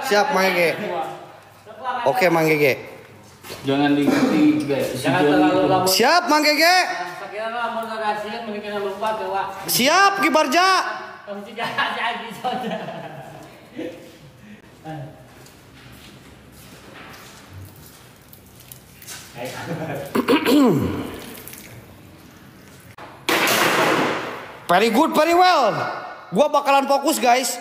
Siap Mang Gege. Oke Mang Gege. Jangan diikuti guys. Jangan terlalu lama. Siap Mang Gege. Sekiranya mau ngasihin mungkin lupa tuh, Pak. Siap Ki Barja. Kamu juga jadi saja. Very good, very well. Gua bakalan fokus guys.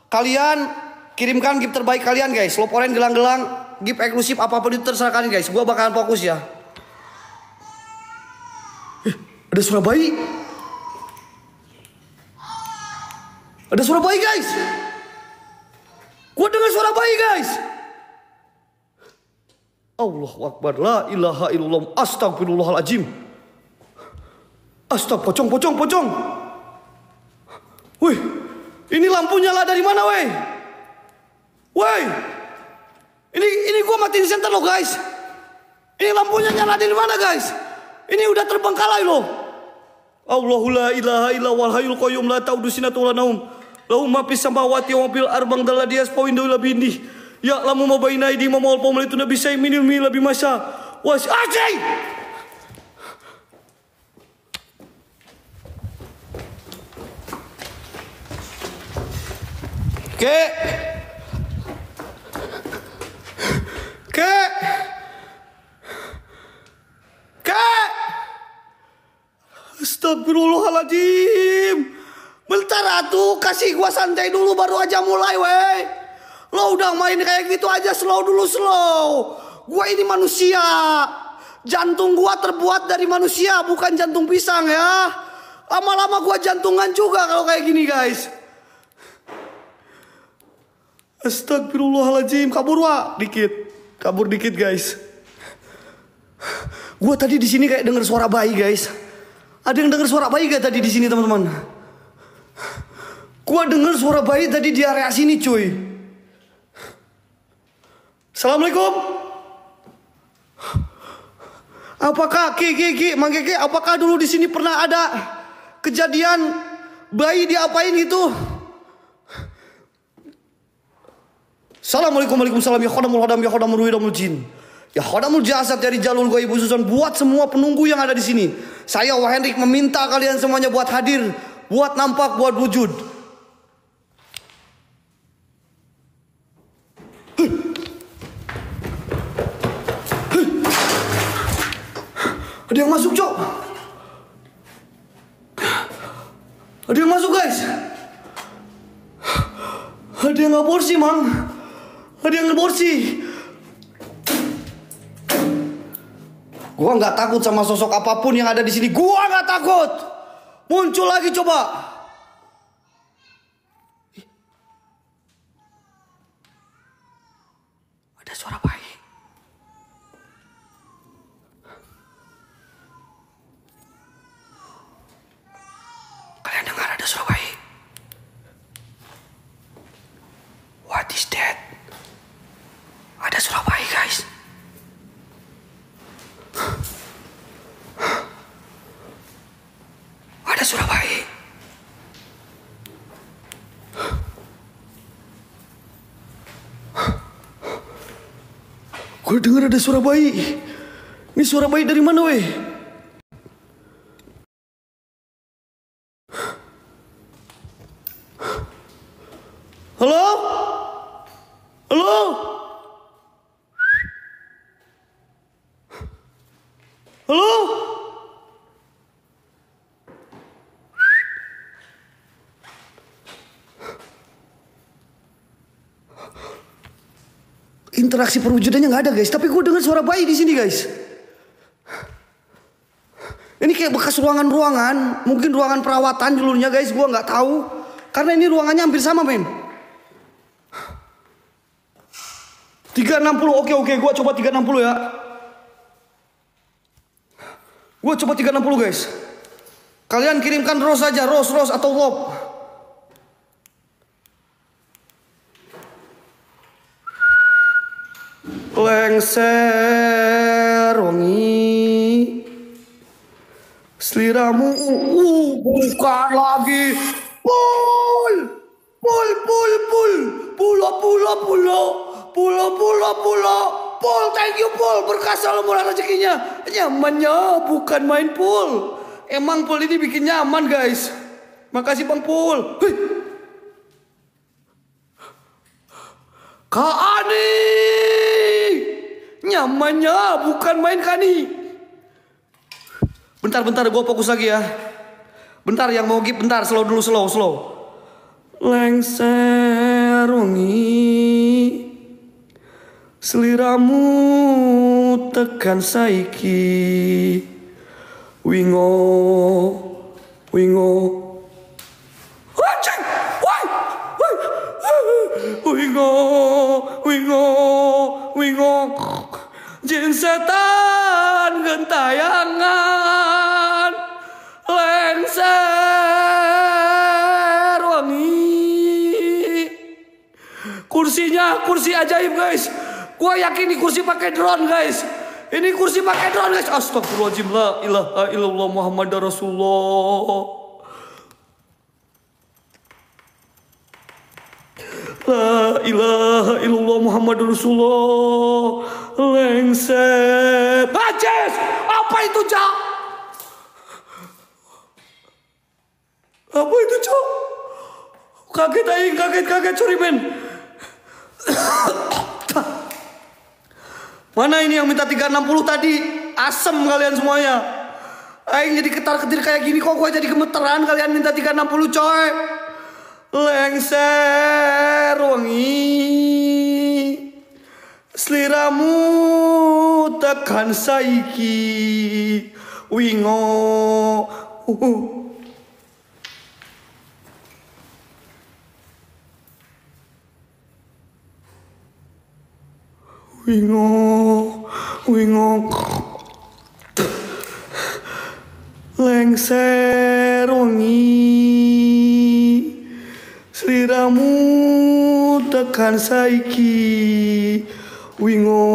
Kalian kirimkan gift terbaik kalian guys. Loporen gelang-gelang, gift eksklusif apapun itu terserah kalian guys. Gua bakalan fokus ya. Ada suara bayi. Ada suara bayi guys. Gua dengar suara bayi guys. Allahu Akbar, la ilaha illallah, astagfirullahaladzim. Pocong. Wih, ini lampu nyala dari mana, weh? Weh, ini gua matiin senter loh, guys. Ini lampunya nyala dari mana, guys? Ini udah terbengkalai loh. Allahu la ilaha illa wal hayyul qayyum la ta'udu sinatu wa la naum. Lahu ma fis samawati wa fil arbang daladias pawindu la bindi. Ya lamu ma baina aidi ma mawal pawmal itu nabi say minil mi labi masa. Was ajai. Ke Astagfirullahaladzim. Bentar atuh, kasih gua santai dulu baru aja mulai weh. Lo udah main kayak gitu aja, slow dulu slow. Gua ini manusia. Jantung gua terbuat dari manusia, bukan jantung pisang ya. Lama-lama gua jantungan juga kalau kayak gini guys. Astagfirullahaladzim, kabur dikit guys. Gua tadi di sini kayak denger suara bayi guys. Ada yang denger suara bayi gak tadi di sini teman-teman? Gua denger suara bayi tadi di area sini cuy. Assalamualaikum. Apakah Mang Gege, apakah dulu di sini pernah ada kejadian bayi diapain gitu? Assalamualaikum waalaikumsalam ya khodamul hadam ya khodamul ruhidamul jin. Ya khodamul jasad dari jalur goib khususan buat semua penunggu yang ada di sini. Saya Wah Hendrik meminta kalian semuanya buat hadir, buat nampak, buat wujud. Ada yang masuk, Cok. Ada yang masuk, guys. Ada yang aborsi, Mang. Ada yang aborsi. Gua nggak takut sama sosok apapun yang ada di sini. Gua nggak takut. Muncul lagi coba. Ada suara bayi. Kalian dengar ada suara bayi? What is that? Ada suara bayi, guys. Ada suara bayi. Gue dengar ada suara bayi. Ini suara bayi dari mana, weh? Halo? Halo? Halo? Interaksi perwujudannya nggak ada guys, tapi gue dengar suara bayi di sini guys. Ini kayak bekas ruangan-ruangan, mungkin ruangan perawatan dulunya guys, gue nggak tahu. Karena ini ruangannya hampir sama men. 360, oke, gue coba 360 ya. Gue coba 360 guys. Kalian kirimkan rose aja, rose atau love. Lengser wangi seliramu bukan lagi pul Pul, thank you Pul, berkah selalu murah rezekinya. Nyamannya bukan main Pul. Emang Pul ini bikin nyaman guys. Makasih Bang Pul. Kak Ani, nyamannya bukan main Kani. Bentar, gue fokus lagi ya. Bentar yang mau gip, bentar, slow dulu, slow. Lengser wengi, seliramu tekan saiki, wingo. Anjing, woi, wingo, jin setan gentayangan, lengser wangi. Kursi ajaib guys. Gua yakin ini kursi pakai drone guys. Ini kursi pakai drone guys. Astagfirullahaladzim, la ilaha illallah Muhammad Rasulullah. La ilaha illallah Muhammad Rasulullah. Lengser. Ajes, apa itu Cak? Apa itu Cak? Kaget sorry men. Mana ini yang minta 360 tadi? Asem kalian semuanya. Aing jadi ketar-ketir kayak gini kok gue jadi gemeteran kalian minta 360 coy. Lengser wangi, seliramu tekan saiki, wingo. Wingo, lengser wengi, seliramu tekan saiki, wingo.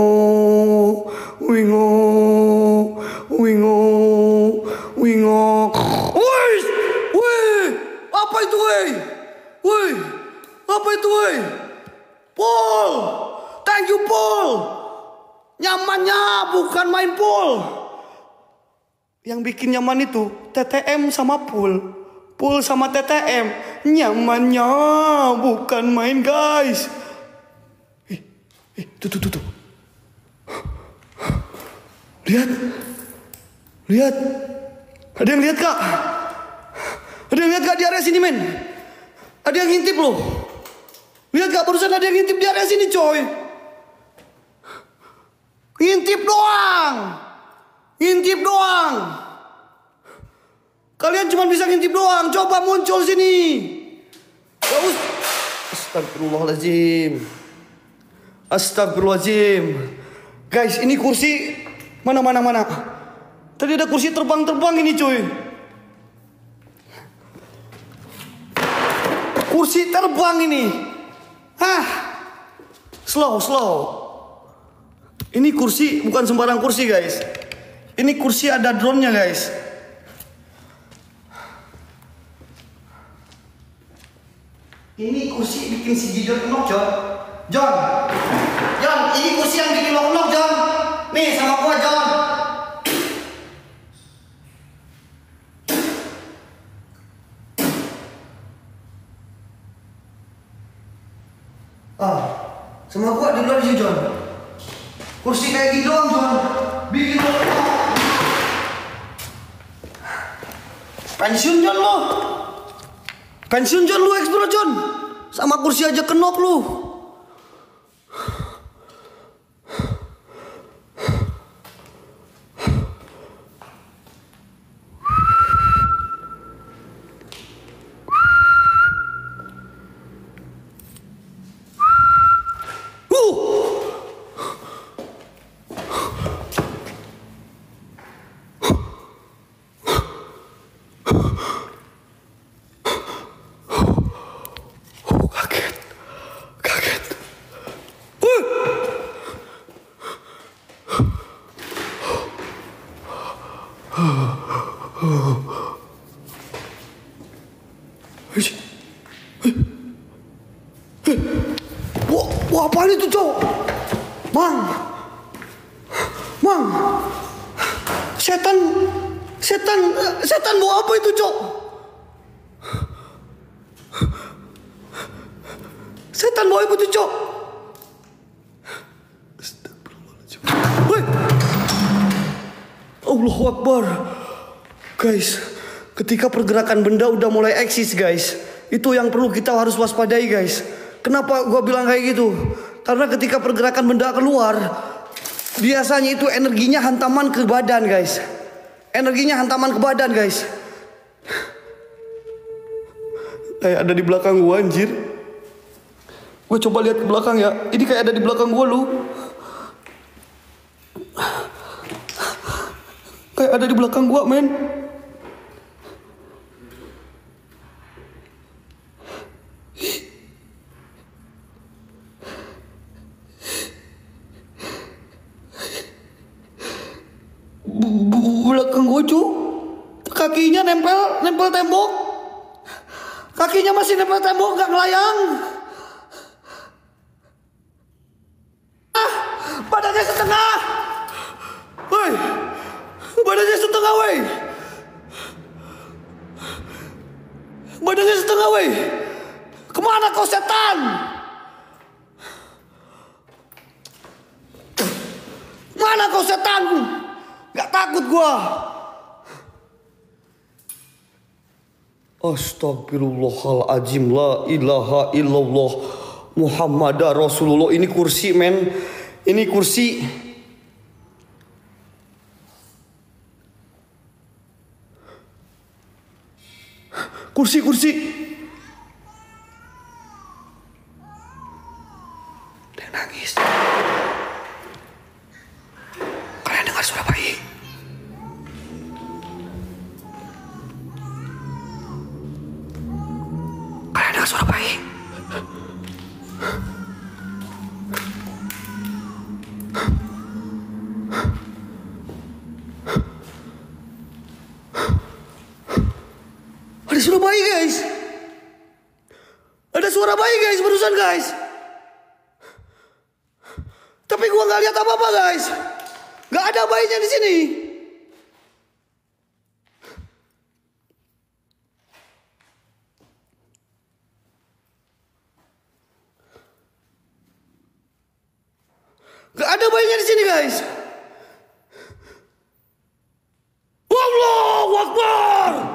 Apa itu woi? Pul. Thank you Pul. Nyamannya bukan main Pul. Yang bikin nyaman itu TTM sama Pul. Pul sama TTM. Nyamannya bukan main guys. Tuh. Lihat. Ada yang lihat kak? Di area sini men? Ada yang ngintip loh. Lihat gak barusan ada yang ngintip di area sini coy. Ngintip doang. Kalian cuma bisa ngintip doang. Coba muncul sini. Astagfirullahaladzim. Guys ini kursi. Mana. Tadi ada kursi terbang ini cuy. Kursi terbang ini. Slow. Ini kursi bukan sembarang kursi guys. Ini kursi ada drone-nya guys. Ini kursi bikin si Gideon knock John, ini kursi yang bikin lo knock John. Nih sama gua John. Sama gua di luar sini John. Kursi kayak gini doang John. Bikin lo pensiun John lu explore John. Sama kursi aja kenok lu. Apaan itu, Cok? Mang. Setan bawa apa itu, Cok? Setan bawa apa itu, Cok? Woi. Allahu Akbar. Guys, ketika pergerakan benda udah mulai eksis, guys, itu yang perlu kita harus waspadai, guys. Kenapa gua bilang kayak gitu? Karena ketika pergerakan benda keluar, biasanya itu energinya hantaman ke badan, guys. Energinya hantaman ke badan, guys. Kayak ada di belakang gua, anjir. Gue coba lihat ke belakang ya. Ini kayak ada di belakang gua, lu. Kayak ada di belakang gua, men. Belakang gua, cu. Kakinya nempel tembok. Kakinya masih nempel tembok, gak ngelayang. Badannya setengah. Woi. Badannya setengah, woi. Badannya setengah, woi. Kemana kau, setan? Mana kau, setan? Gak takut gua. Astagfirullahaladzim. La ilaha illallah Muhammadar Rasulullah. Ini kursi, men. Ini kursi. Kursi. Dia nangis. Kalian dengar suara bayi? Kalian dengar suara bayi? Ada suara bayi, guys. Ada suara bayi, guys, barusan, guys. Tapi gua nggak lihat apa-apa, guys. Nggak ada bayinya di sini. Nggak ada bayinya di sini, guys. Allahu Akbar.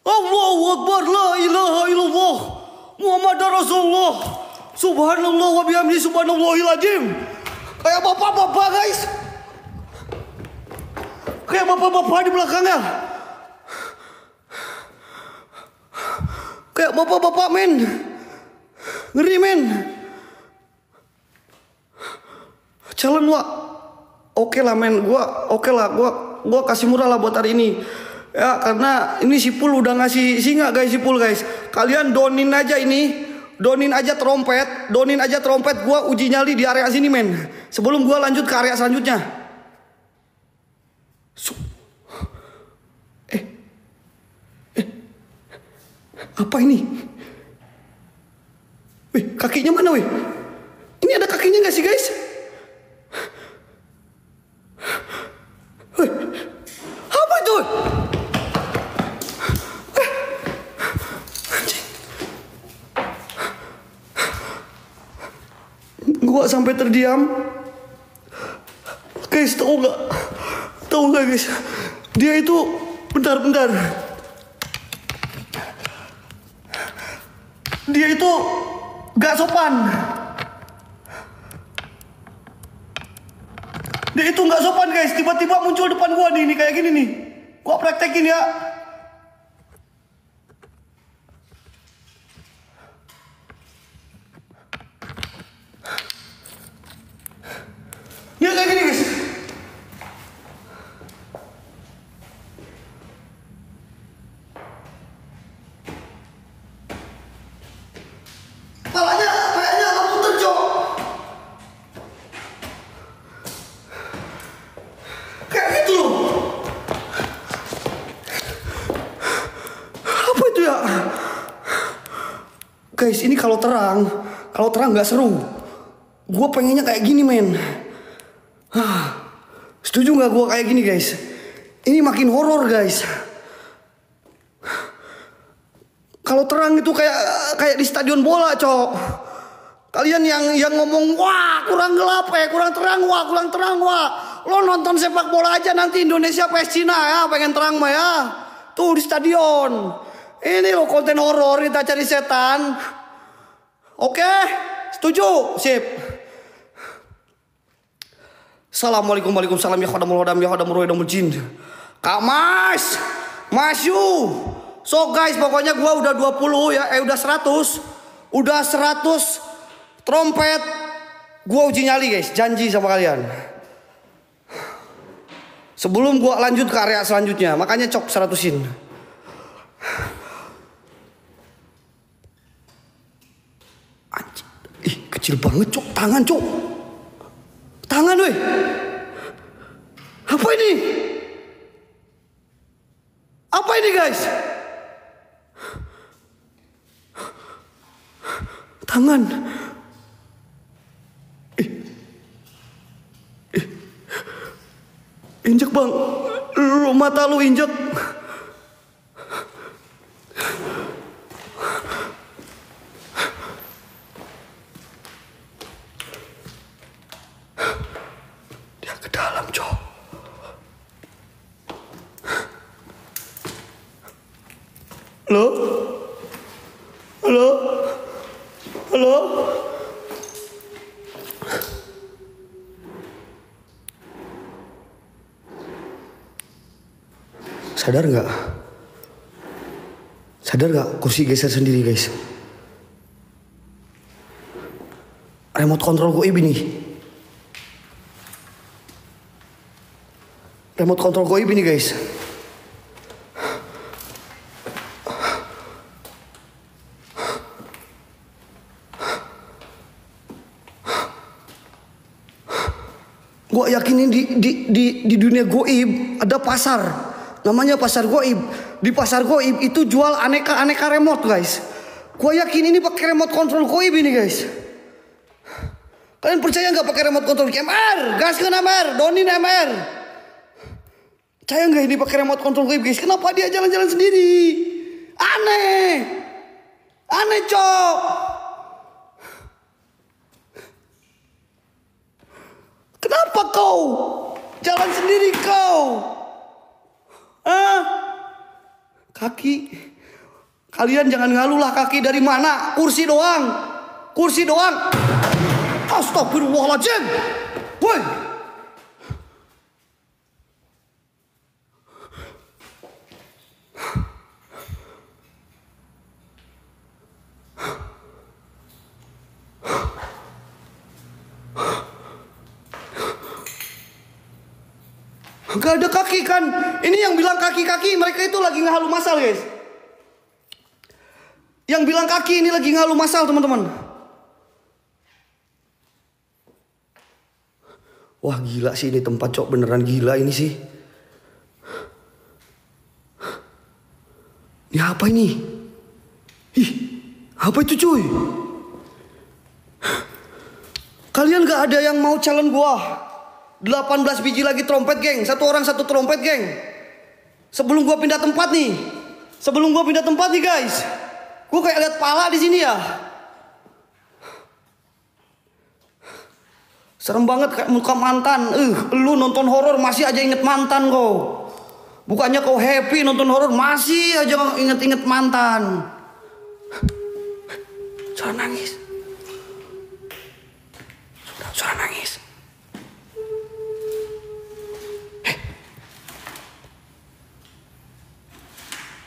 Allahu Akbar, la ilaha illallah Muhammadar Rasulullah. Subhanallah wa bihamdi subhanallahil azim. Kayak bapak-bapak, guys. Kayak bapak-bapak di belakangnya. Kayak bapak-bapak, men. Ngeri, men. Calon gua. Oke lah, men. Gua kasih murah lah buat hari ini. Ya, karena ini Sipul udah ngasih singa, guys, Sipul, guys. Kalian donin aja ini. Donin aja trompet. Gua uji nyali di area sini, men. Sebelum gua lanjut ke area selanjutnya. Apa ini? Wih, kakinya mana, wih? Ini ada kakinya gak sih, guys? Wih, apa itu? Gua sampai terdiam. Guys, tahu nggak guys? Dia itu bentar. Dia itu gak sopan. Dia itu gak sopan, guys. Tiba-tiba muncul depan gua nih kayak gini nih. Gua praktekin ya. Ya kayak gini, guys. Kepalanya kayaknya agak muter, Cok. Kayak gitu loh. Apa itu ya? Guys, ini kalau Kalau terang nggak seru. Gue pengennya kayak gini men. Setuju nggak gue kayak gini guys? Ini makin horor guys. Kalau terang itu kayak di stadion bola, cok. Kalian yang ngomong, wah kurang gelap kurang terang, wah. Lo nonton sepak bola aja nanti Indonesia vs Cina ya, pengen terang mah ya. Tuh di stadion. Ini lo konten horor, kita cari setan. Oke, setuju? Sip. Assalamualaikum warahmatullahi wabarakatuh. Kak Mas Yu. So guys, pokoknya gua udah 20 ya, udah 100. Udah 100 trompet. Gua uji nyali guys, janji sama kalian. Sebelum gua lanjut ke area selanjutnya, makanya cok 100-in. Anjir. Ih, kecil banget cok, tangan cok. Tangan weh. Apa ini? Apa ini guys? Tangan. Injek bang. Mata lu injek. Dia ke dalam cok. Halo? Halo? Halo? Sadar nggak? Sadar nggak? Kursi geser sendiri guys. Remote control goib ini. Remote control goib ini guys. Gue yakin ini di dunia goib ada pasar, namanya pasar goib. Di pasar goib itu jual aneka remote guys. Gue yakin ini pakai remote control goib ini guys. Kalian percaya nggak pakai remote control MR? Gaskeun MR, Donin MR. Percaya nggak ini pakai remote control goib guys? Kenapa dia jalan-jalan sendiri? Aneh cok. Kenapa kau jalan sendiri kau? Kaki. Kalian jangan ngaluh lah, kaki dari mana? Kursi doang. Astagfirullahaladzim. Woi. Gak ada kaki kan? Ini yang bilang kaki-kaki, mereka itu lagi ngehalu masal guys. Yang bilang kaki ini lagi ngehalu masal teman-teman. Wah gila sih ini tempat cok, beneran gila ini sih. Ini apa ini? Ih, apa itu cuy? Kalian gak ada yang mau challenge gua? 18 biji lagi trompet geng. Satu orang satu trompet geng. Sebelum gua pindah tempat nih guys. Gua kayak lihat pala di sini ya. Serem banget kayak muka mantan. Lu nonton horor masih aja inget mantan kau. Bukannya kau happy nonton horor masih aja inget-inget mantan. Suara nangis. Suara nangis.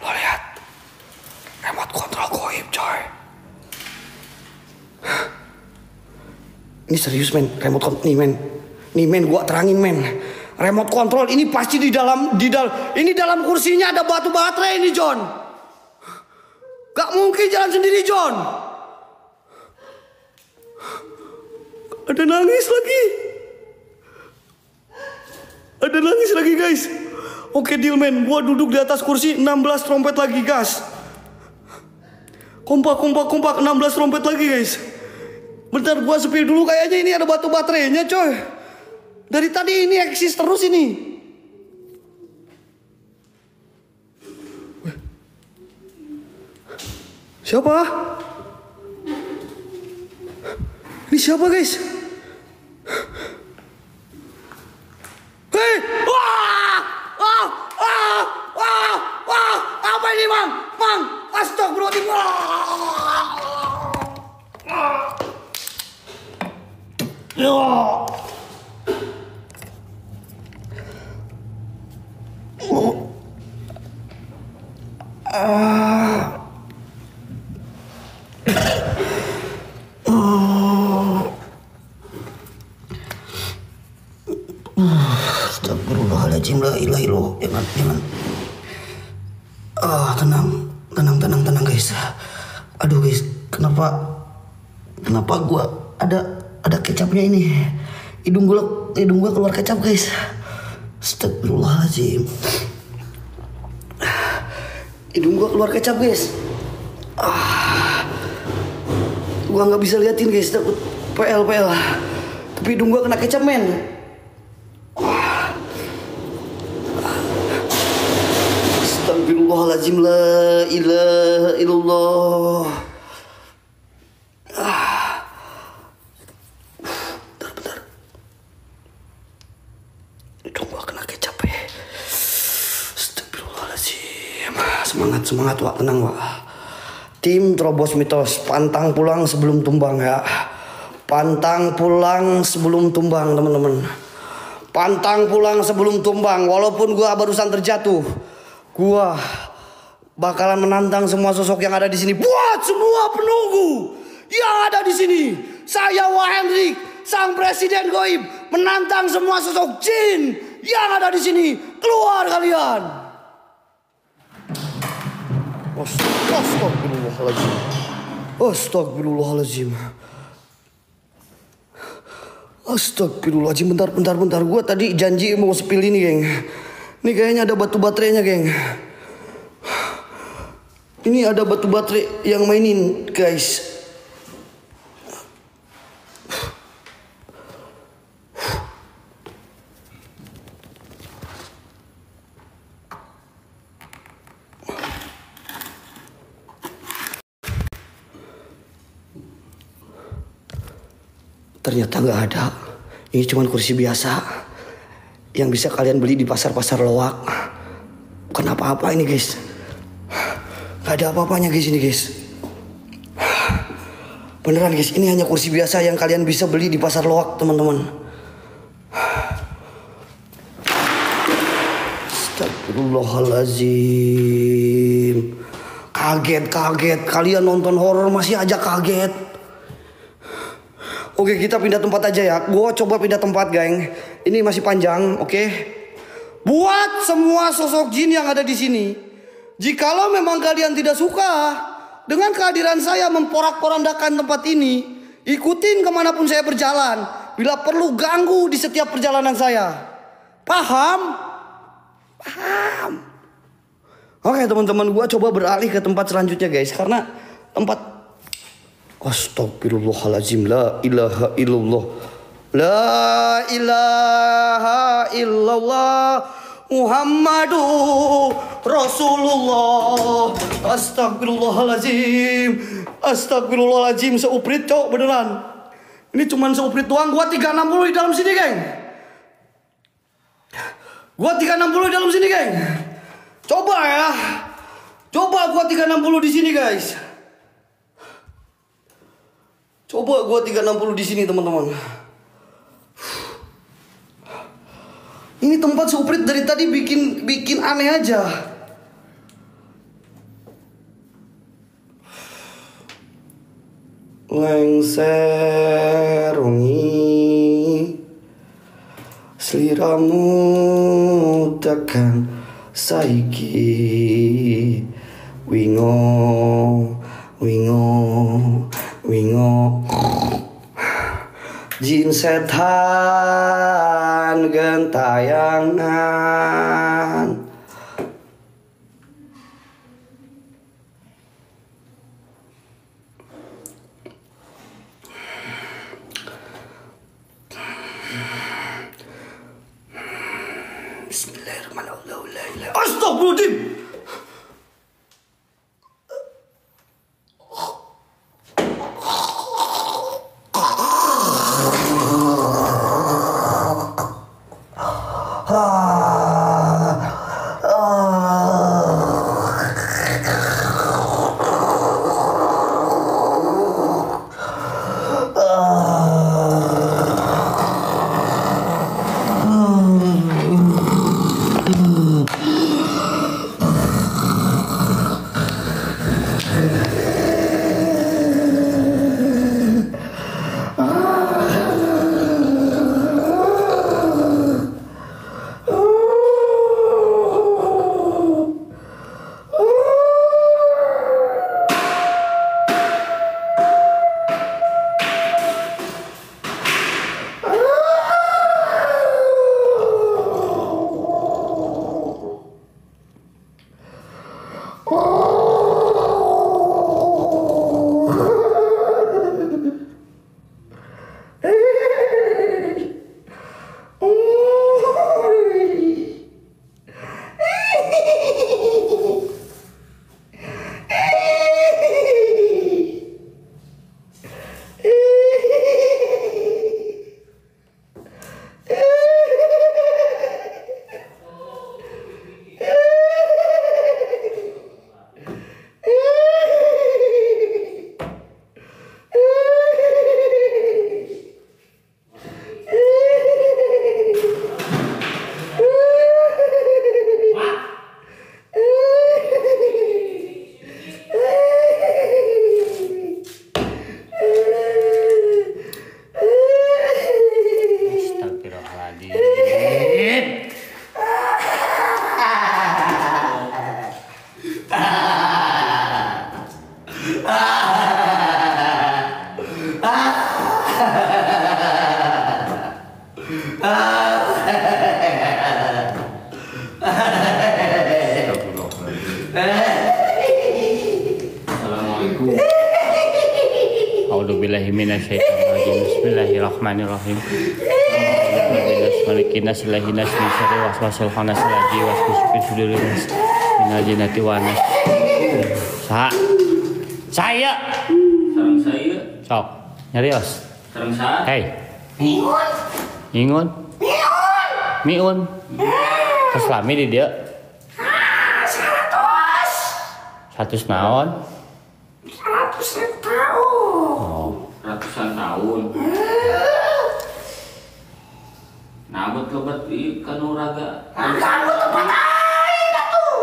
Lo lihat remote control goib coy. Ini serius men, remote control nih men gua terangin men. Remote control ini pasti di dalam ini dalam kursinya ada batu baterai ini John. Gak mungkin jalan sendiri John. Ada nangis lagi guys. Oke deal men, gua duduk di atas kursi 16 trompet lagi gas. Kompak 16 trompet lagi guys. Bentar gua spill dulu, kayaknya ini ada batu baterainya coy. Dari tadi ini eksis terus ini. Siapa? Ini siapa guys? Hei! Wah! Wah! Wah! Wah! Wah! Apa ini Mang? Mang! Astagfirullahaladzim! Astagfirullahaladzim, la ilaha illallah. Jangan. Tenang guys. Aduh guys, kenapa gua ada kecapnya ini? Hidung gua keluar kecap guys. Astagfirullahaladzim. Hidung gua keluar kecap guys. Gua nggak bisa liatin guys, takut PL. Tapi hidung gua kena kecap men. Astagfirullahaladzim, la ilaha illallah. Bentar. Hidung gua kena kecap ya. Astagfirullahaladzim. Semangat Wak, tenang Wak. Tim Terobos Mitos, pantang pulang sebelum tumbang ya. Pantang pulang sebelum tumbang teman-teman. Pantang pulang sebelum tumbang. Walaupun gua barusan terjatuh, gua bakalan menantang semua sosok yang ada di sini. Buat semua penunggu yang ada di sini, saya Wahendrik, sang presiden goib, menantang semua sosok jin yang ada di sini. Keluar kalian. Astagfirullahaladzim. Bentar. Gua tadi janji mau spill ini, geng. Ini kayaknya ada batu baterainya, geng. Ini ada batu baterai yang mainin, guys. Ternyata nggak ada. Ini cuma kursi biasa yang bisa kalian beli di pasar-pasar loak. Bukan apa-apa ini guys. Gak ada apa-apanya guys ini guys. Beneran guys, ini hanya kursi biasa yang kalian bisa beli di pasar loak teman-teman. Astagfirullahaladzim. Kaget. Kalian nonton horor masih aja kaget. Oke, kita pindah tempat aja ya. Gua coba pindah tempat, geng. Ini masih panjang, oke? Buat semua sosok jin yang ada di sini, jikalau memang kalian tidak suka dengan kehadiran saya memporak-porandakan tempat ini, ikutin kemanapun saya berjalan. Bila perlu ganggu di setiap perjalanan saya. Paham? Oke, teman-teman, gua coba beralih ke tempat selanjutnya, guys. Karena tempat Astagfirullahaladzim, la ilaha illallah. La ilaha illallah Muhammadur Rasulullah. Astagfirullahaladzim, seuprit cok beneran. Ini cuman seuprit doang. Gua 360 di dalam sini, geng. Coba ya. Coba gua 360 di sini, guys. Coba gua 360 di sini, teman-teman. Ini tempat suprit dari tadi bikin aneh aja. Lengser wengi sliramu tekan saiki wingo jin setan gentayangan. A'udzubillahi minasyaitonirrajim. Bismillahirrahmanirrahim. Malikinas ilahinas min syarri waswasil khannas allazi yuwaswisu fi sudurin nas minal jinnati wan nas. Saya. Sareng saya. Sok. Nyarios. Sareng saya. Hei. Ingun. Miun. Keslami di dia. 100 naon? 100 tahun. Oh. Ratusan tahun. Nabut lebat di kanuraga. Kamu tempat aing atuh.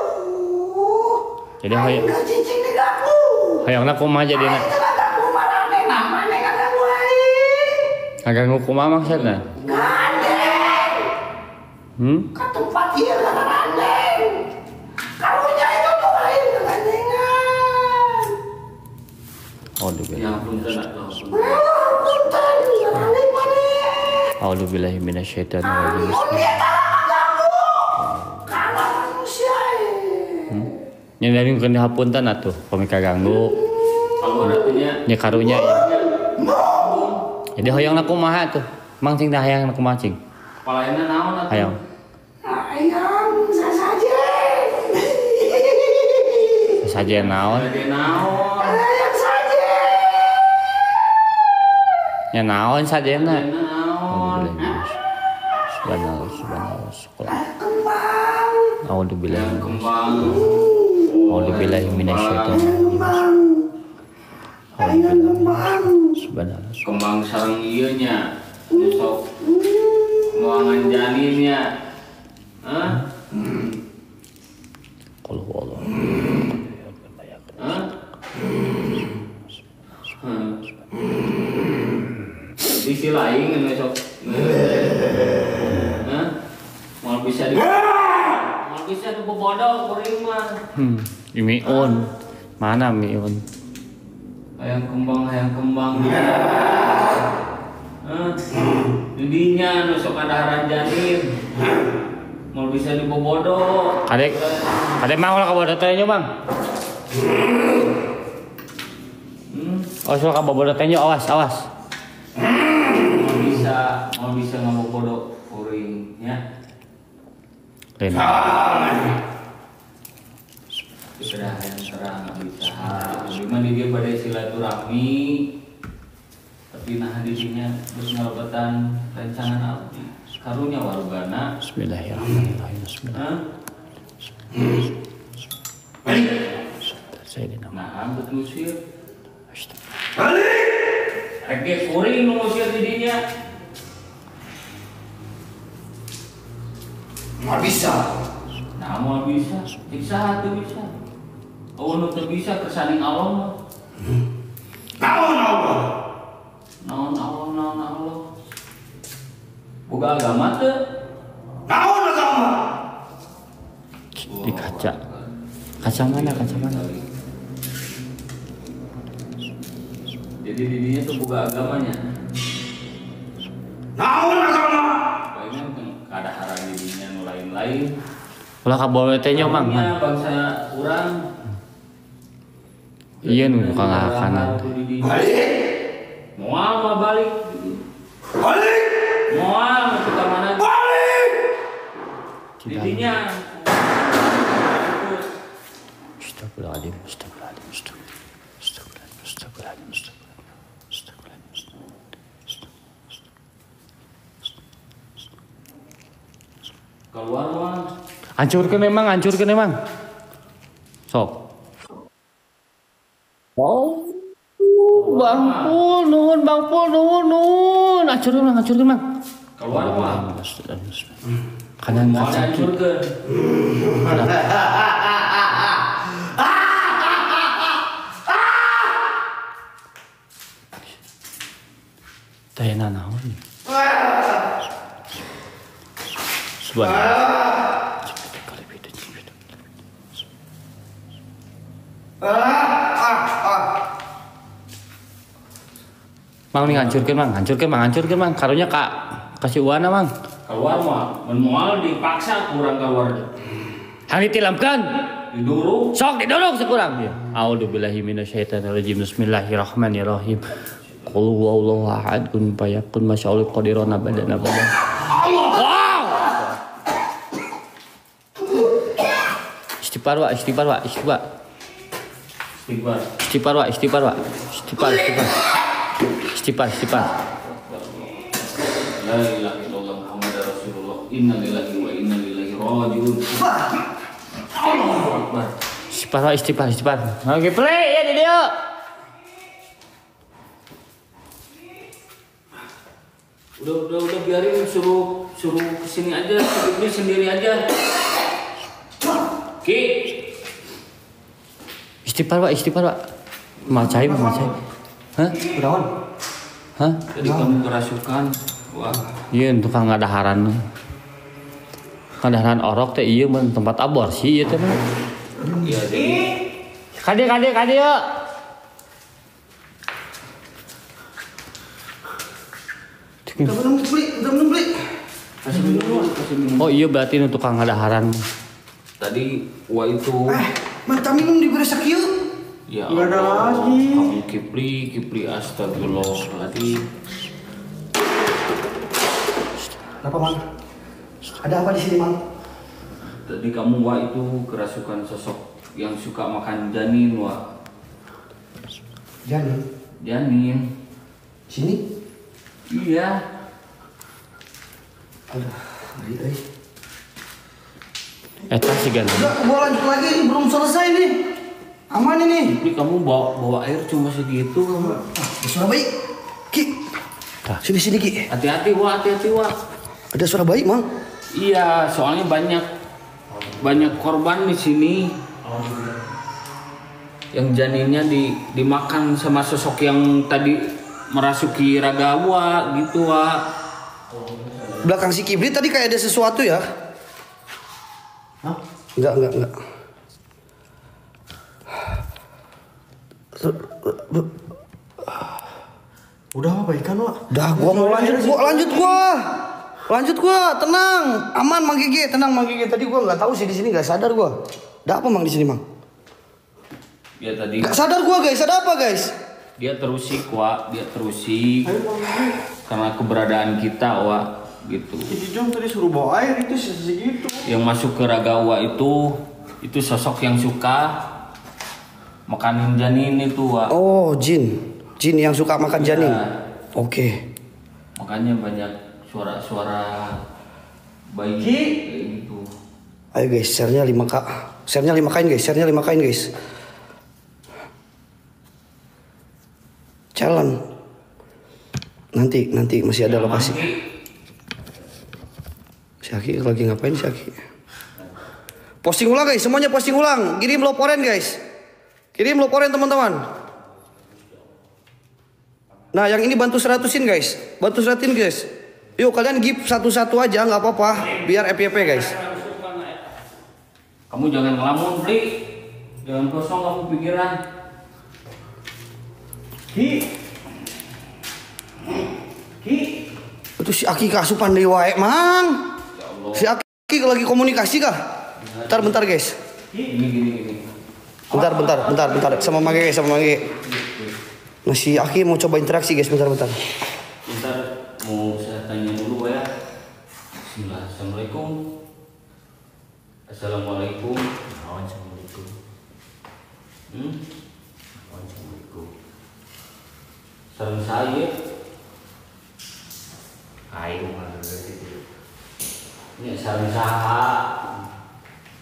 Jadi hoyong. Cicing di gaku. Hoyongna kumaha jadina? Ganggu marane namane ganggu aing. Ngaganggu kumaha maksudna? Gandeng. Ke tempat ieu gandeng. Karunya itu tuh aing gandengan. Ya ampun tenan tuh. Punten gandeng maneh. A'udzubillahi minasyaitonirrajim. Dia ganggu. Kana manusia. Nya dari keun hapunten atuh, pami kaganggu. Kalau artinya Nya karunya ya. Jadi hoyongna kumaha tuh? Mang cing dah hayang kumaha cing? kepalanya naon atuh? Hayang. Ayam sasajen. Sajen naon? Ada naon? Ayam sajen. Nya naon sajena? Ada naon? Subhanallah, subhanallah. Kembang. A'udzubillahi Yang kembang. A'udzubillahi minasyaitonirrajim. Kembang. Ayam kembang. Subhanallah. Kembang sareng ieu nya. Nusok nuangan janinnya. Hah? Qul huwallahu. Hah? Sisi lain nusok. Hah? Mau bisa dibobodok kuring mah. Miun. Mana miun? Hayang kembang. Didinya nusok ada janin. Mau bisa dibobodok. Kadek mau lah kabodo teh nya, Bang. Oh, so kabodo teh nya awas. Mau bisa ngabobodok kuring nya. Lain. Sudah yang terang bisa. Gimana dia pada silaturahmi. Tapi nah dirinya terus ngalebetan rancangan abdi. Karunya warugana. Bismillahirrahmanirrahim. Sayyidina Nah, betul sih. Muhammad. Rege kuring ngusir dirinya. Nggak bisa. Nah, mau bisa. Bisa tuh bisa. Oh, nu teu bisa kesaning Allah mah. Naon Allah. Naon Allah. Boga agama teu. Naon agama. Di kaca. Kaca mana? Jadi dirinya tuh boga agamanya. Naon agama. Kayaknya kada haran dirinya nu lain-lain. Ulah kabodo teh nya, Mang. Karunya bangsa urang. Iya nu kanan. Balik. Moal mah balik. Balik. Moal kita mana? Balik. Didinya. Astagfirullahaladzim. Keluar mah. Hancurkeun emang. Sok. Oh. Bang Pul, nuhun. Hancurkeun, Mang. Keluar mah. Kanan Mau kaca. hancurkeun. Tayana naon? Subhanallah. Mang nih hancurkeun, Mang. Karunya kasih uana, Mang. Keluar mah. Mun moal dipaksa kurang keluar. Hang ditilamkeun. Diduruk. Sok didorong sekurang. A'udzubillahi minasyaitonirrajim. Bismillahirrahmanirrahim. Qul huwallahu ahad kun fayakun masyaallah qadirana badana badan. Istighfar wa. La ilaha illallah Muhammadar Rasulullah. Inna lillahi wa inna ilaihi raji'un. Istighfar. Oke, play ya di dia. Udah biarin suruh kesini aja, ini sendiri aja. Ki. Istighfar Pak. Macai. Hah? Kunaon? Hah? Jadi kamu kerasukan. Wah. Iya tukang ngadaharan. Ngadaharan orok teh iya mah tempat aborsi ieu teh mah. Iya jadi. Kade ya. Udah belum beli. Kasih minum. Oh iya berarti nu tukang ngadaharan. Tadi wah itu. Mata minum diberi sakieu. Ya Nggak ada Allah, lagi. Kamu Kipli astagfirullahaladzim. Kenapa, Mang? Ada apa di sini, Mang? Tadi kamu wah itu kerasukan sosok yang suka makan janin wah. Janin. Sini? Iya. Aduh, ngeri. Eta sih gan. Udah, gua lanjut lagi, ini belum selesai nih. Aman ini. Kipli kamu bawa air cuma segitu kamu. Ada suara bayi. Ki. Sini Ki. Hati-hati wah. Ada suara bayi, Mang. Iya, soalnya banyak korban di sini. Yang janinnya dimakan sama sosok yang tadi merasuki raga Wa gitu Wa. Belakang si Kibrit tadi kayak ada sesuatu ya? Hah? Enggak. Udah apa ikan Wa? Udah, gua mau lanjut gua, tenang, aman Mang Gigi, tenang Mang Gigi. Tadi gua nggak tahu sih di sini, nggak sadar gua. Ada apa Mang di sini Mang? Ya tadi. Nggak sadar gua guys, ada apa guys? Dia terusik karena keberadaan kita Wa gitu. Jom tadi suruh bawa air itu segitu. Yang masuk ke raga Wa itu sosok yang suka makanin janin itu Wa. Oh, jin yang suka makan janin. Ya. Oke. Makanya banyak suara bayi kayak gitu. Ayo guys, share-nya 5K. Share-nya 5K guys. Challenge. Nanti masih ada lokasi. Si Aki lagi ngapain si Aki? Posting ulang guys, semuanya posting ulang. Kirim loporen guys. Teman-teman. Nah, yang ini bantu 100-in guys. Yuk kalian give satu-satu aja, nggak apa-apa. Biar FYP guys. Kamu jangan ngelamun, Bli. Jangan kosong kamu pikiran. Ki. Itu si Aki kasupan deui wae, Mang. Ya Allah. Si Aki lagi komunikasi kah? Bentar guys. Gini. Bentar. Sama Mage. Nah, si Aki mau coba interaksi guys, bentar. Bentar mau saya tanya dulu ya. Bismillah. Assalamualaikum. Assalamualaikum. Waalaikumsalam. Waalaikumsalam. Salam saya. Ayo mana gitu. Ini salam saha.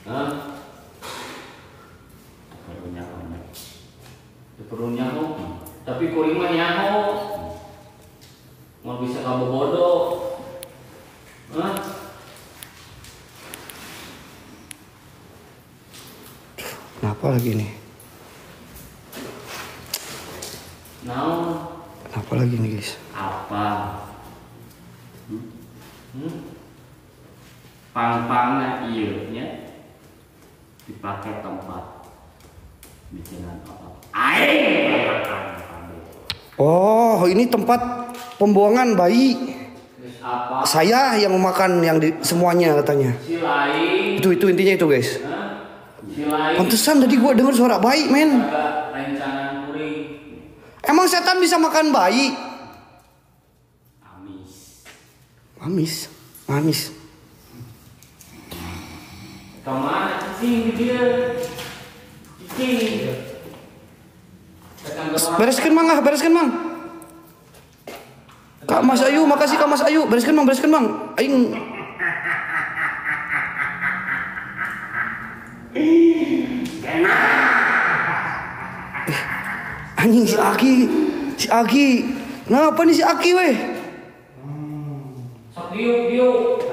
Hah? Perlu nyaho. Tapi kurima nyaho. Mau bisa kamu bodoh. Hah? Kenapa lagi nih? Kenapa lagi nih guys? Apa? Pang-pangnya iya nya dipakai tempat bikinan apa? Air. Oh, ini tempat pembuangan bayi. Apa? Saya yang memakan yang semuanya katanya. Si lain. Itu intinya itu guys. Si lain. Pantesan tadi gua dengar suara bayi, men. Agak rencangan muring. Emang setan bisa makan bayi? Amis. Manis. Kemana cicing dia? Cicing. Bereskan mang ah, bereskan mang. Kak Mas Ayu, makasih Kak Mas Ayu. Bereskan mang. Aing. Anjing si Aki. Kenapa nih si Aki weh? Sok diuk.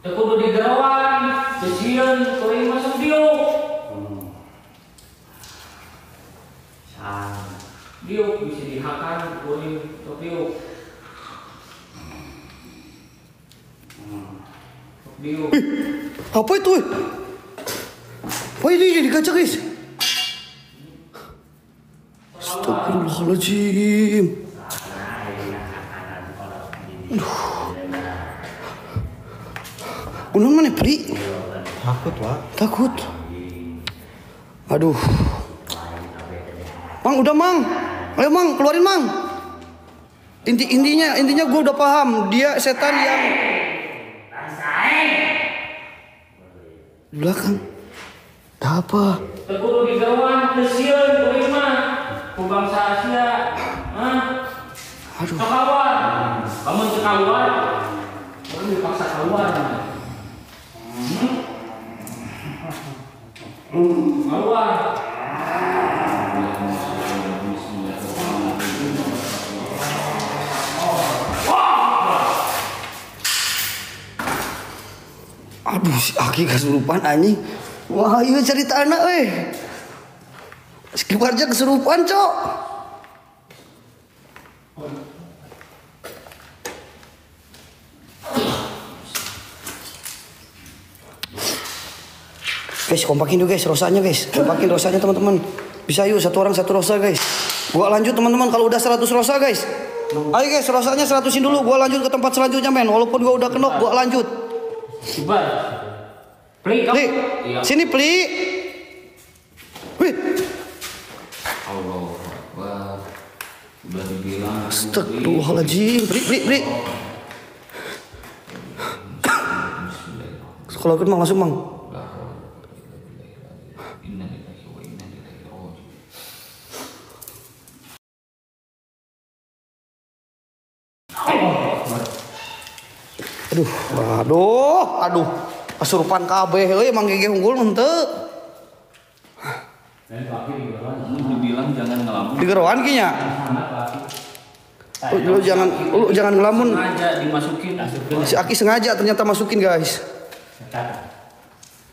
Teu kudu digerawan, besieun kuring masuk diuk. Diuk bisa dihakan kuring sok diuk. Sok diuk. Apa itu weh? Wah ini di kaca guys. Astagfirullahaladzim. Kunun mana Pri? Takut. Aduh. Mang udah mang. Ayo mang keluarin mang. Intinya gue udah paham. Dia setan yang di belakang. Ada apa? Teu kudu digerawan, besieun kuring mah. Ku bangsa Asia. Aduh. Kawan. Kamu teu kaluar. Kamu dipaksa keluar. Keluar. Aduh si Aki kesurupan anjing. Wah iya cerita anak weh. Sekibarnya kesurupan cok. Guys kompakin dulu guys rosanya guys. Kompakin rosanya teman-teman. Bisa yuk satu orang satu rosa guys. Gua lanjut teman-teman kalau udah 100 rosa guys. Ayo guys rosanya 100-in dulu. Gua lanjut ke tempat selanjutnya men. Walaupun gua udah kenok gua lanjut. Ibar. Pli kamu. Pli. Iya. Sini Pli. Wih. Allah Akbar. Udah dibilang. Astagfirullahaladzim. Pli. Kalau ikut mang langsung mang. Aduh. Kesurupan kabeh euy emang gege unggul henteu. Dibilang jangan ngelamun. Digeroan kieu nya. Lu jangan ngelamun. Sengaja dimasukin. Si Aki sengaja ternyata masukin guys.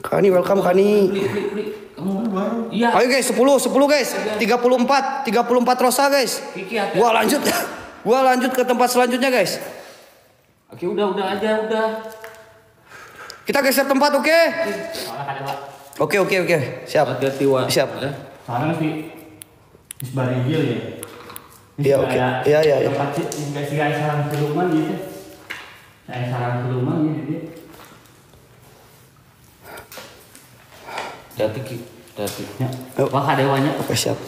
Kani welcome Kani. Pli. Kamu baru. Iya. Ayo guys 10 guys. 34 rosa guys. Kiki hati. Gua lanjut ke tempat selanjutnya guys. Oke, udah aja. Kita geser tempat oke? Oke. Siap. Hati-hati wa. Siap. Soalnya mesti barigil ya. Iya oke. Iya. Tempat investigasi sarang siluman gitu. Saya sarang siluman gitu. Hati. Ya. Wah kadewanya. Oke siap.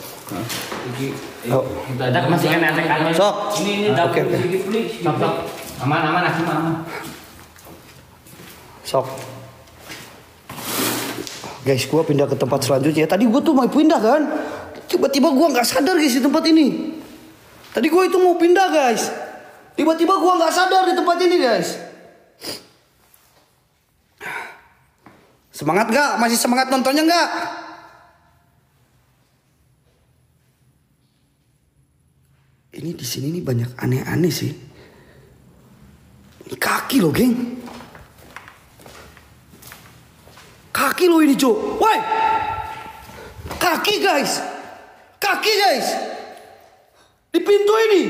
Iki. Oh. Kita masih kan aneh-aneh. Sok. Ini dapur Oke. sedikit Pli. Sok. Aman asli aman. Sok. Guys, gua pindah ke tempat selanjutnya. Tadi gua tuh mau pindah kan. Tiba-tiba gua nggak sadar guys di tempat ini. Tadi gua itu mau pindah guys. Tiba-tiba gua nggak sadar di tempat ini guys. Semangat gak? Masih semangat nontonnya gak? Ini di sini nih banyak aneh-aneh sih. Ini kaki loh, geng. Kaki loh ini, Cok. Woi. Kaki, guys. Di pintu ini.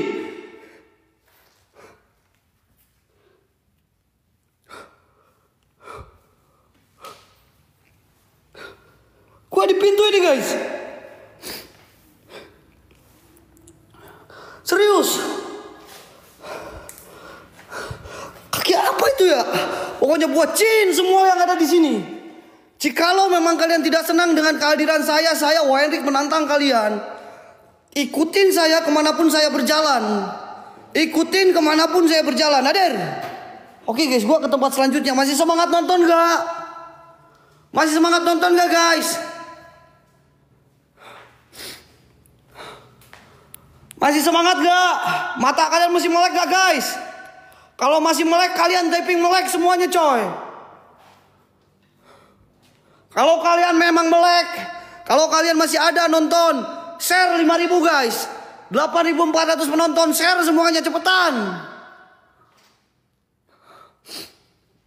Gua di pintu ini, guys. Serius. Kaki apa itu ya? Pokoknya buat Cin semua yang ada di sini. Jikalau memang kalian tidak senang dengan kehadiran saya Wah Hendrik menantang kalian Ikutin saya kemanapun saya berjalan. Ikutin kemanapun saya berjalan. Hadir. Oke guys, gua ke tempat selanjutnya. Masih semangat nonton gak? Masih semangat nonton gak guys? Masih semangat gak? Mata kalian masih melek gak guys? Kalau masih melek kalian typing melek semuanya coy. Kalau kalian memang melek, kalau kalian masih ada nonton, share 5.000 guys. 8.400 penonton, share semuanya cepetan.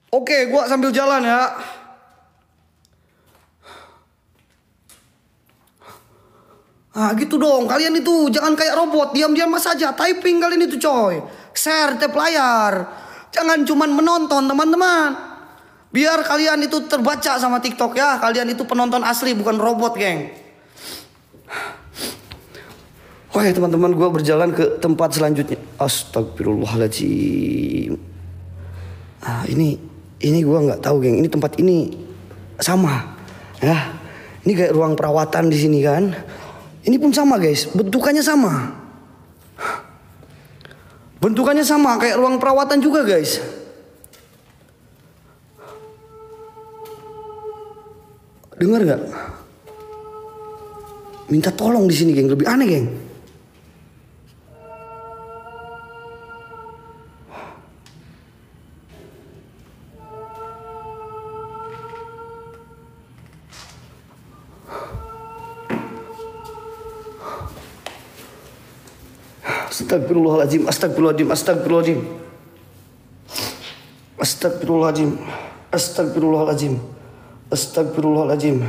Oke, gua sambil jalan ya. Nah gitu dong, kalian itu jangan kayak robot, diam-diam saja typing kalian itu coy. Share, tap layar. Jangan cuman menonton teman-teman. Biar kalian itu terbaca sama TikTok ya. Kalian itu penonton asli bukan robot geng. Oke teman-teman, gue berjalan ke tempat selanjutnya. Astagfirullahaladzim. Ah ini gue nggak tahu geng. Ini tempat ini sama ya. Ini kayak ruang perawatan di sini kan. Ini pun sama guys, bentukannya sama. Bentukannya sama kayak ruang perawatan juga guys. Dengar nggak? Minta tolong di sini geng, lebih aneh geng. Astagfirullahaladzim, astagfirullahaladzim, astagfirullahaladzim. Astagfirullahaladzim, astagfirullahaladzim. Astagfirullahaladzim.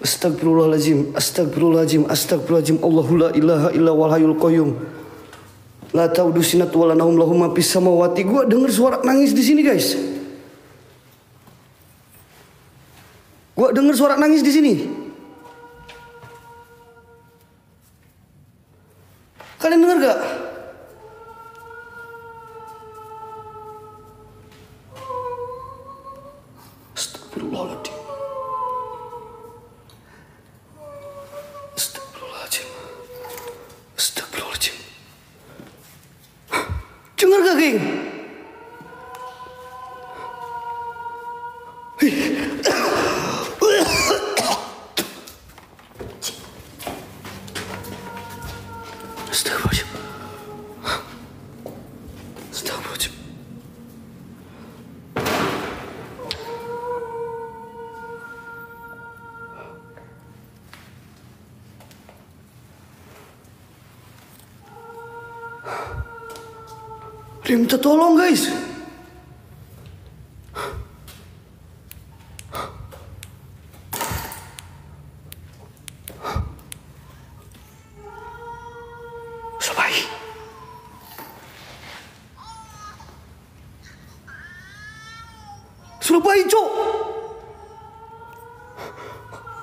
Astagfirullahaladzim. Astagfirullahaladzim. Astagfirullahaladzim. Allahu la ilaha illa wal hayyul qayyum. La ta'udu sinatu wa la naum lahu ma fis samawati. Gua denger suara nangis di sini, guys. Gua denger suara nangis di sini. Kalian denger gak? Astagfirullahaladzim. Astagfirullahaladzim. Astagfirullahaladzim. Dengar gak geng? Astagfirullahaladzim. Astagfirullahaladzim. Ada yang minta tolong guys. Surabaya cok.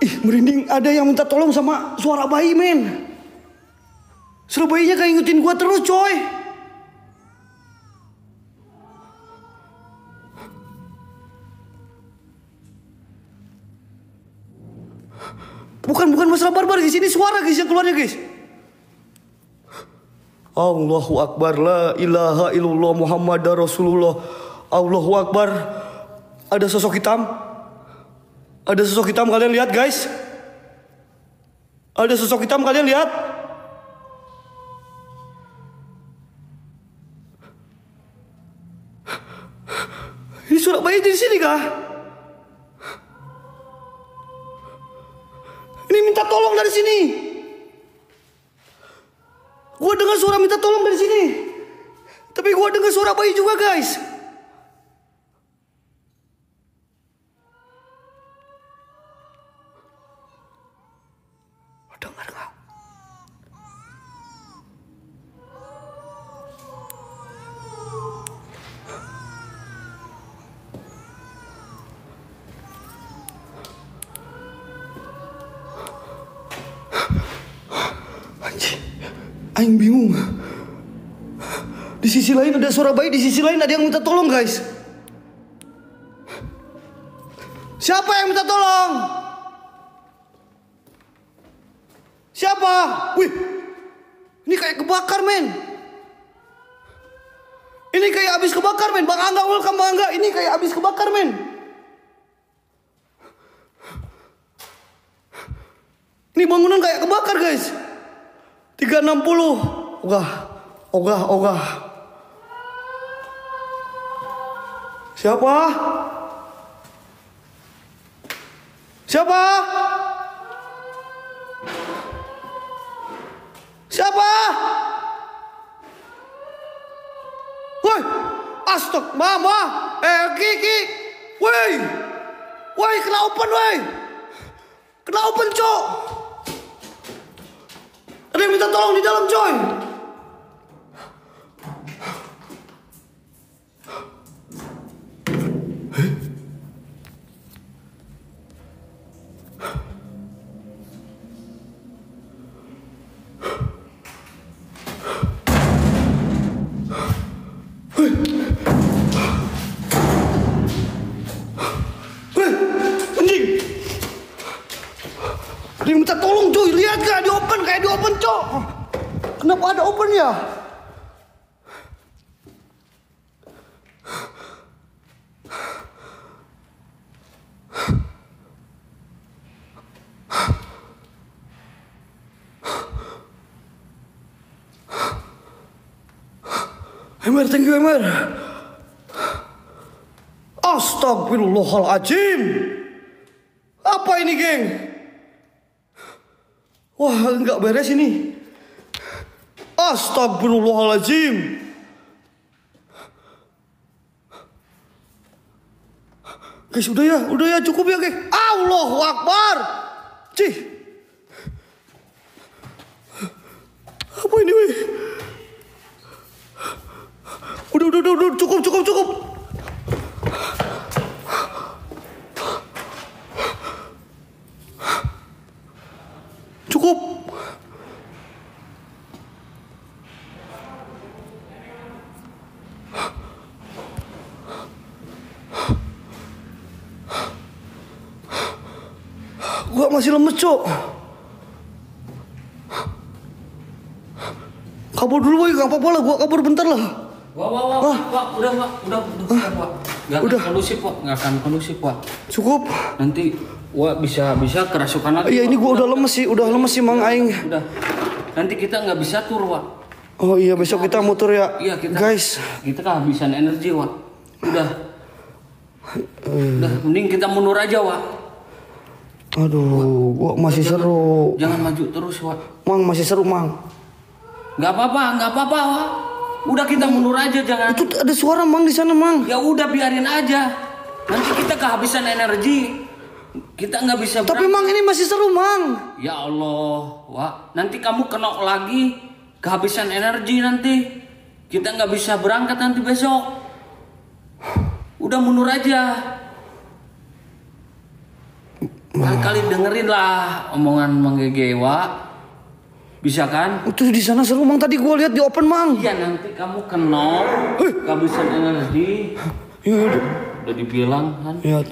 Ih merinding, ada yang minta tolong sama suara bayi men. Surabayanya kayak ngikutin gua terus coy. Bukan masalah barbar guys, ini suara guys yang keluarnya guys. Allahu Akbar, la ilaha illallah Muhammadar Rasulullah. Allahu Akbar. Ada sosok hitam. Ada sosok hitam, kalian lihat guys. Ada sosok hitam, kalian lihat. Ini suara bayi di sini kah? Ini minta tolong dari sini. Gua dengar suara minta tolong dari sini. Tapi gua dengar suara bayi juga guys. Dengar gak? Anjir, aing bingung. Di sisi lain ada suara bayi, di sisi lain ada yang minta tolong guys. Siapa yang minta tolong? Siapa? Wih, ini kayak kebakar men. Ini kayak habis kebakar men. Bang Angga, welcome Bang Angga. Ini kayak habis kebakar men. Ini bangunan kayak kebakar guys. 360. Ogah. Siapa? Siapa? Siapa? Woi, astok, mama, Kiki, woi, kena open, kena open, cok. Ada yang minta tolong di dalam, coy. Dia minta tolong cuy, lihat gak di open, kayak di open cok. Kenapa ada open ya? Emer, thank you Emer. Astagfirullahaladzim. Apa ini geng? Wah, nggak beres ini. Astagfirullahaladzim. Guys, udah ya, cukup ya, guys. Allahu Akbar. Cih. Apa ini, weh? Udah, cukup. Cukup. Gua masih lemes, cok. Kabur dulu, gak apa-apa lah. Gua kabur bentar lah. Wah, udah, Pak. Gak akan kondusif, Pak. Cukup. Nanti Wah bisa kerasukan lagi. Iya ini gua udah lemes sih Mang Aing. Udah. Nanti kita nggak bisa tur, Wak. Oh iya besok kita muter ya. Iya Guys. Kita kehabisan energi, Wak. Udah, mending kita mundur aja, Wak. Aduh, gua masih seru. Jangan maju terus, Wak. Mang masih seru, Mang. Nggak apa-apa, Wak. Udah kita mundur aja, jangan. Itu ada suara Mang di sana, Mang. Ya udah biarin aja. Nanti kita kehabisan energi. Kita nggak bisa berangkat. Tapi Mang ini masih seru, Mang. Ya Allah, Wak. Nanti kamu kena lagi, kehabisan energi nanti. Kita nggak bisa berangkat nanti besok. Udah mundur aja. Kali-kali dengerin lah omongan Mang Gege, Wak. Bisa kan? Itu di sana seru, Mang. Tadi gua lihat di open, Mang. Iya, nanti kamu kena kehabisan energi. Iya. Udah dibilang kan? Iya.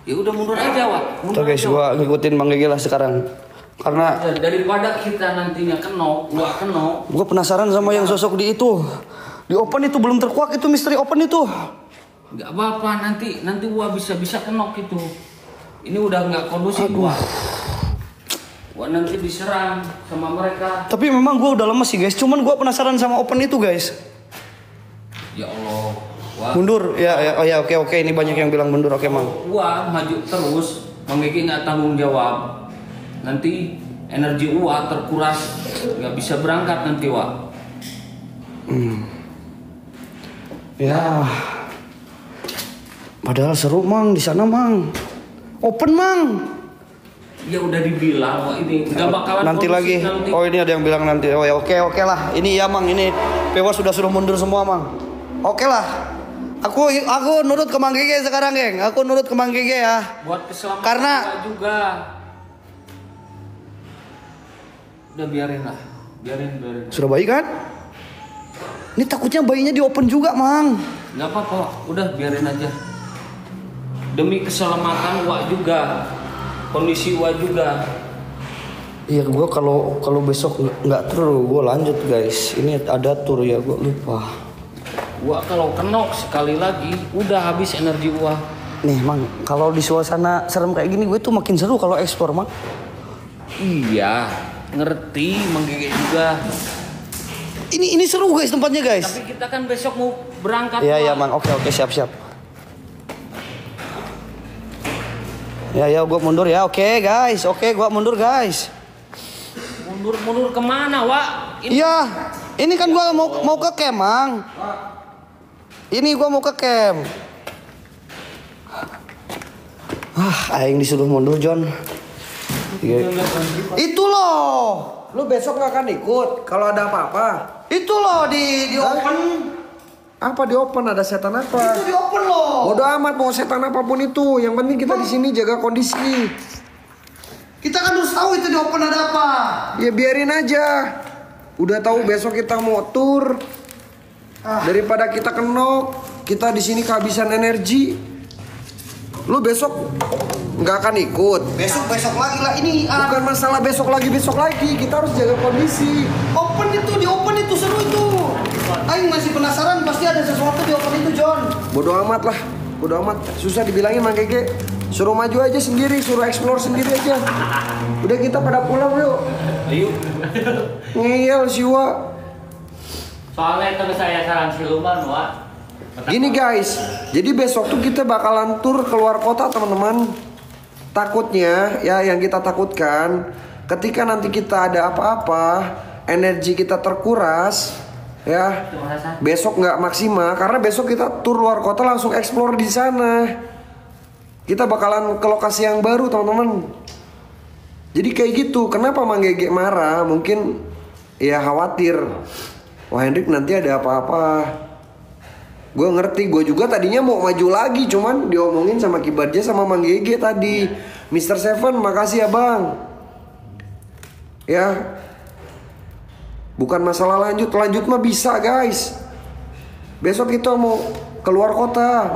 Ya udah mundur aja, Wak. Tuh guys, gua ngikutin Mang Gege lah sekarang. Karena daripada kita nantinya gua kena. Gua penasaran sama yang sosok di itu. Di open itu belum terkuak, itu misteri open itu. Gak apa-apa, nanti gua bisa kenok itu. Ini udah nggak kondusif, Wak. Wah nanti diserang sama mereka. Tapi memang gua udah lemes sih guys. Cuman gua penasaran sama open itu guys. Ya Allah. Wah. Mundur ya oke ini banyak yang bilang mundur oke Mang. Wah maju terus, Mang Gege nggak tanggung jawab. Nanti energi Wah terkuras, nggak bisa berangkat nanti Wah. Ya. Padahal seru Mang di sana Mang. Open Mang. Ya udah dibilang Wah ini nggak bakalan nanti lagi. Nanti. Oh ini ada yang bilang nanti. Oh ya oke lah. Ini ya Mang ini Pewa sudah mundur semua Mang. Oke lah. Aku nurut ke Mang Gege sekarang, geng. Aku nurut ke Mang Gege ya. Buat keselamatan karena juga. Udah biarin lah. Biarin. Sudah baik kan? Ini takutnya bayinya di open juga, Mang. Gak apa-apa, udah biarin aja. Demi keselamatan Wak juga. Kondisi Wak juga. Iya, gue kalau besok nggak tur, gue lanjut guys. Ini ada tur ya, gue lupa. Gua kalau kenok sekali lagi udah habis energi gua. Nih mang, kalau di suasana serem kayak gini gue tuh makin seru kalau eksplor mang. Iya, ngerti, menggigit juga. Ini seru guys tempatnya guys. Tapi kita kan besok mau berangkat. Iya Wak. mang, oke siap. Ya gue mundur ya, oke guys, gue mundur guys. Mundur kemana, Wak? Iya, ini kan gue mau ke camp mang. Ini gue mau ke camp. Aing disuruh mundur John. Itu loh. Lu besok gak akan ikut kalau ada apa-apa? Itu loh di open. Apa di open, ada setan apa? Itu di open loh. Bodoh amat mau setan apapun itu. Yang penting kita di sini jaga kondisi. Kita kan harus tahu itu di open ada apa. Ya biarin aja. Udah tahu besok kita mau tur. Daripada kita kenok, kita di sini kehabisan energi. Lu besok nggak akan ikut. Besok lagi lah ini. Bukan masalah besok lagi. Kita harus jaga kondisi. Di open itu seru itu. Aing masih penasaran, pasti ada sesuatu di open itu John. Bodoh amat lah. Bodoh amat. Susah dibilangin Mang Gege. Suruh maju aja sendiri, suruh explore sendiri aja. Udah kita pada pulang yuk. Ayo. Ngeyel siwa. Soalnya itu saya saran siluman, Wak. Gini guys, jadi besok tuh kita bakalan tur keluar kota teman-teman. Takutnya ya yang kita takutkan ketika nanti kita ada apa-apa, energi kita terkuras ya. Besok nggak maksimal karena besok kita tur luar kota langsung explore di sana. Kita bakalan ke lokasi yang baru teman-teman. Jadi kayak gitu. Kenapa Mang Gege marah? Mungkin ya khawatir. Wah Hendrik nanti ada apa-apa. Gue ngerti, gue juga tadinya mau maju lagi, cuman diomongin sama Kibarja sama Mang Gege tadi. Mr. Seven, makasih ya bang. Ya, bukan masalah lanjut mah bisa guys. Besok kita mau keluar kota.